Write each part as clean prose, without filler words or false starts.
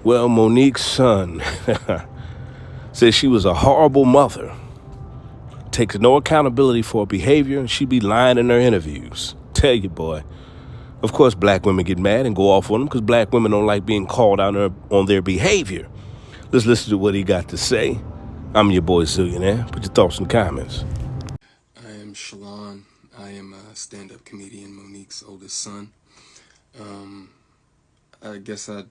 Well, Monique's son says she was a horrible mother, takes no accountability for her behavior, and she be lying in her interviews. Tell you, boy. Of course, black women get mad and go off on them because black women don't like being called out on their behavior. Let's listen to what he got to say. I'm your boy Zillionaire. Put your thoughts in the comments. I am Shalon. I am a stand-up comedian, Monique's oldest son. I guess I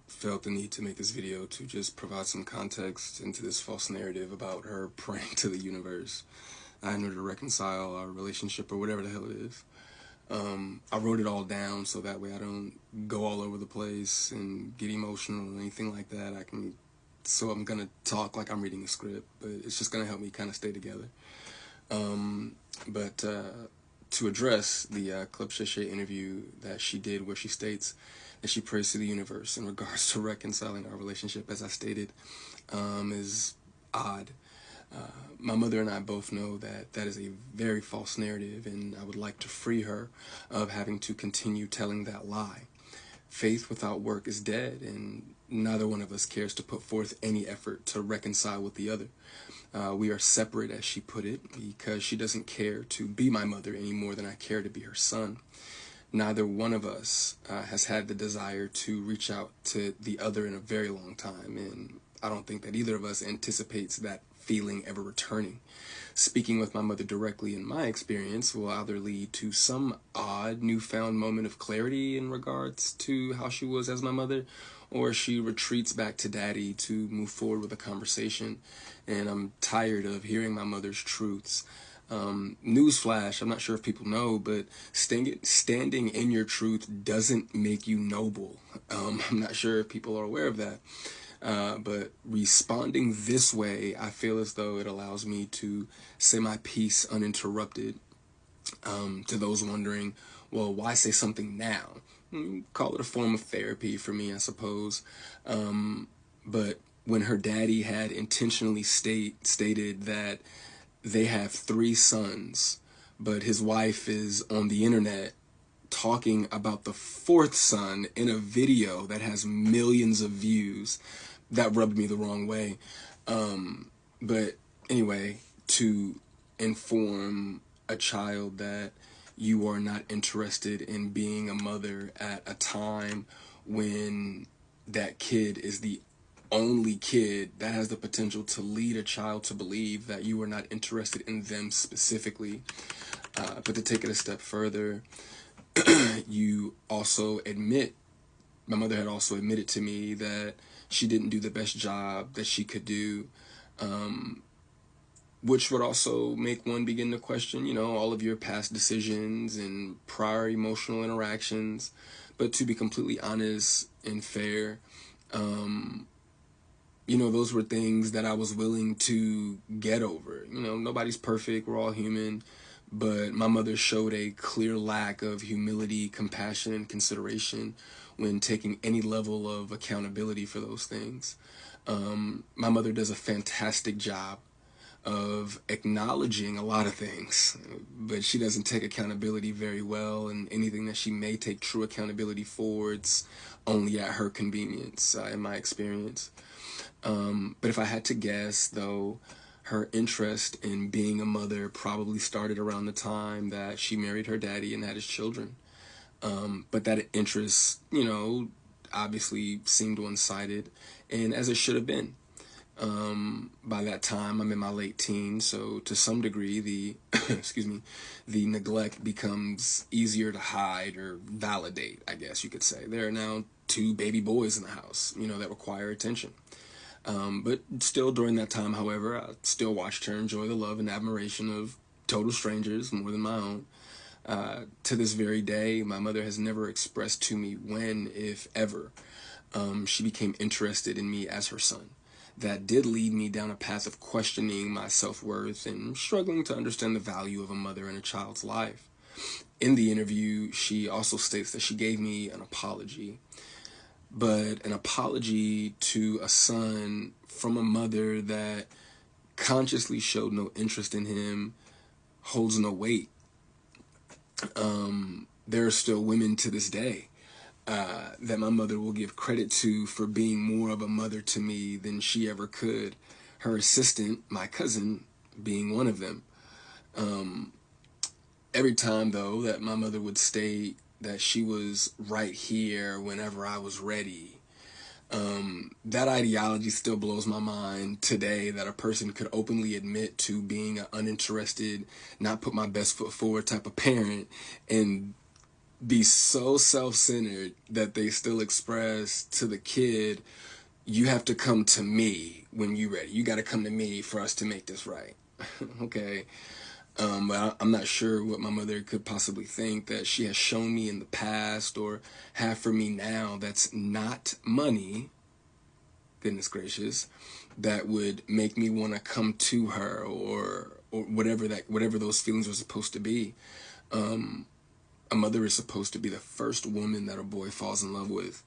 felt the need to make this video to just provide some context into this false narrative about her praying to the universe in order to reconcile our relationship or whatever the hell it is. I wrote it all down so that way I don't go all over the place and get emotional or anything like that. So I'm gonna talk like I'm reading a script, but it's just gonna help me kind of stay together. But to address the Club Shay Shay interview that she did where she states that she prays to the universe in regards to reconciling our relationship, as I stated, is odd. My mother and I both know that that is a very false narrative, and I would like to free her of having to continue telling that lie. Faith without work is dead, and neither one of us cares to put forth any effort to reconcile with the other. We are separate, as she put it, because she doesn't care to be my mother any more than I care to be her son. Neither one of us has had the desire to reach out to the other in a very long time, and I don't think that either of us anticipates that feeling ever returning. Speaking with my mother directly, in my experience, will either lead to some odd newfound moment of clarity in regards to how she was as my mother, or she retreats back to daddy to move forward with a conversation. And I'm tired of hearing my mother's truths. Newsflash, I'm not sure if people know, but standing in your truth doesn't make you noble. I'm not sure if people are aware of that. But responding this way, I feel as though it allows me to say my piece uninterrupted. To those wondering, well, why say something now? Call it a form of therapy for me, I suppose. But when her daddy had intentionally stated that they have 3 sons, but his wife is on the internet talking about the 4th son in a video that has millions of views, that rubbed me the wrong way. But anyway, to inform a child that you are not interested in being a mother at a time when that kid is the only kid that has the potential to lead a child to believe that you are not interested in them specifically. But to take it a step further, you also admit, my mother had also admitted to me that she didn't do the best job that she could do, which would also make one begin to question, all of your past decisions and prior emotional interactions. But to be completely honest and fair, those were things that I was willing to get over. Nobody's perfect, we're all human. But my mother showed a clear lack of humility, compassion, and consideration when taking any level of accountability for those things. My mother does a fantastic job of acknowledging a lot of things, but she doesn't take accountability very well, and anything that she may take true accountability for, it's only at her convenience, in my experience. But if I had to guess, though, her interest in being a mother probably started around the time that she married her daddy and had his children. But that interest, obviously seemed one-sided, and as it should have been. By that time, I'm in my late teens, so to some degree, the the neglect becomes easier to hide or validate, I guess you could say. There are now 2 baby boys in the house, that require attention. But still, during that time, however, I still watched her enjoy the love and admiration of total strangers more than my own. To this very day, my mother has never expressed to me when, if ever, she became interested in me as her son. That did lead me down a path of questioning my self-worth and struggling to understand the value of a mother in a child's life. In the interview, she also states that she gave me an apology. But an apology to a son from a mother that consciously showed no interest in him holds no weight. There are still women to this day that my mother will give credit to for being more of a mother to me than she ever could. Her assistant, my cousin, being one of them. Every time, though, that my mother would state that she was right here whenever I was ready, that ideology still blows my mind today, that a person could openly admit to being an uninterested, not put my best foot forward type of parent and be so self-centered that they still express to the kid, you have to come to me when you're ready. You got to come to me for us to make this right. Okay. But I'm not sure what my mother could possibly think that she has shown me in the past or have for me now that's not money, goodness gracious, that would make me want to come to her or whatever those feelings were supposed to be. A mother is supposed to be the first woman that a boy falls in love with.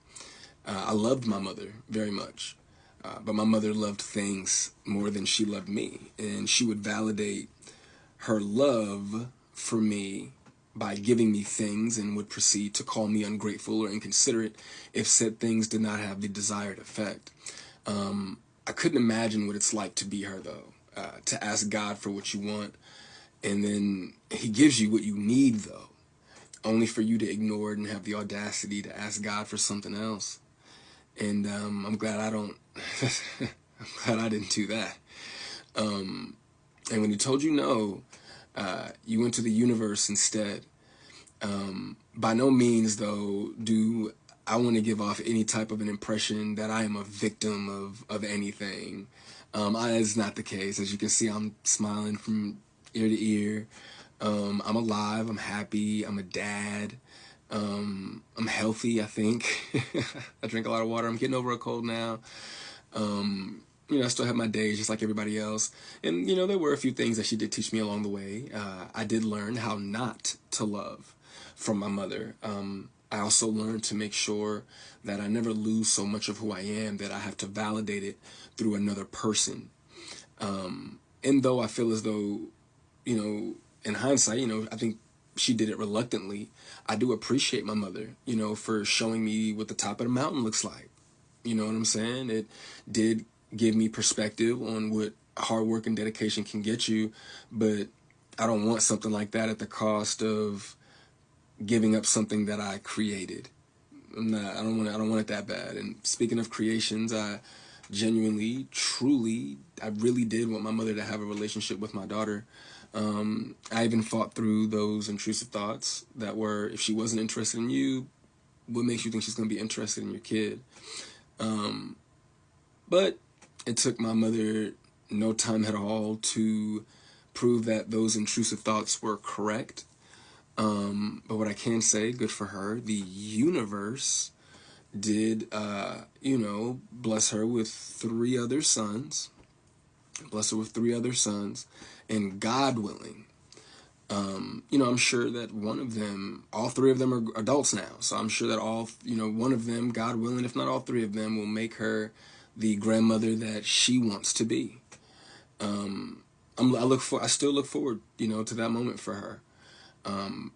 I loved my mother very much, but my mother loved things more than she loved me, and she would validate her love for me by giving me things and would proceed to call me ungrateful or inconsiderate if said things did not have the desired effect. I couldn't imagine what it's like to be her, though, to ask God for what you want, and then he gives you what you need, though, only for you to ignore it and have the audacity to ask God for something else. And I'm glad I don't, I'm glad I didn't do that. And when he told you no, you went to the universe instead. By no means, though, do I want to give off any type of an impression that I am a victim of anything. That's not the case. As you can see, I'm smiling from ear to ear. I'm alive. I'm happy. I'm a dad. I'm healthy, I think. I drink a lot of water. I'm getting over a cold now. I still have my days just like everybody else. And, there were a few things that she did teach me along the way. I did learn how not to love from my mother. I also learned to make sure that I never lose so much of who I am that I have to validate it through another person. And though I feel as though, in hindsight, I think she did it reluctantly, I do appreciate my mother, for showing me what the top of the mountain looks like. You know what I'm saying? It did give me perspective on what hard work and dedication can get you, but I don't want something like that at the cost of giving up something that I created. I don't want it that bad. And speaking of creations, I genuinely, truly, I really did want my mother to have a relationship with my daughter. I even fought through those intrusive thoughts that were, if she wasn't interested in you, what makes you think she's going to be interested in your kid? But it took my mother no time at all to prove that those intrusive thoughts were correct. But what I can say, good for her, the universe did, bless her with three other sons. Bless her with three other sons. And God willing, I'm sure that one of them, all three of them are adults now. So I'm sure that one of them, God willing, if not all three of them, will make her the grandmother that she wants to be. I still look forward, to that moment for her.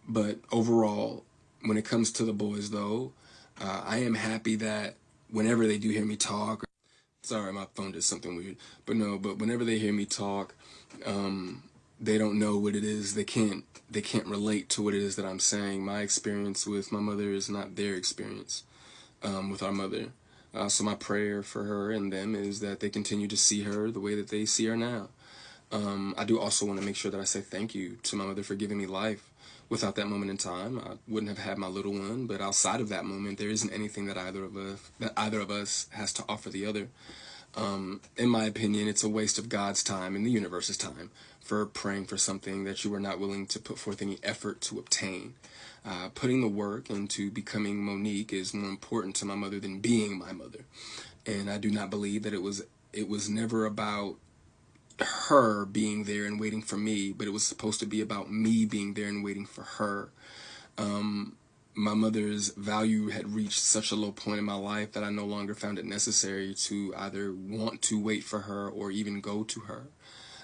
But overall, when it comes to the boys, though, I am happy that whenever they do hear me talk, sorry, my phone did something weird, but whenever they hear me talk, they don't know what it is. They can't relate to what it is that I'm saying. My experience with my mother is not their experience, with our mother. So my prayer for her and them is that they continue to see her the way that they see her now. I do also want to make sure that I say thank you to my mother for giving me life. Without that moment in time, I wouldn't have had my little one. But outside of that moment, there isn't anything that either of us has to offer the other. In my opinion, it's a waste of God's time and the universe's time for praying for something that you are not willing to put forth any effort to obtain. Putting the work into becoming Monique is more important to my mother than being my mother. And I do not believe that it was never about her being there and waiting for me, but it was supposed to be about me being there and waiting for her. My mother's value had reached such a low point in my life that I no longer found it necessary to either want to wait for her or even go to her.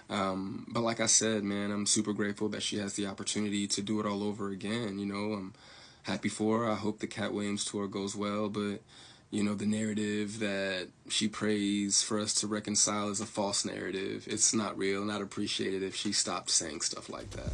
But like I said, man, I'm super grateful that she has the opportunity to do it all over again. I'm happy for her. I hope the Cat Williams tour goes well, but you know, the narrative that she prays for us to reconcile is a false narrative. It's not real, not appreciated if she stopped saying stuff like that.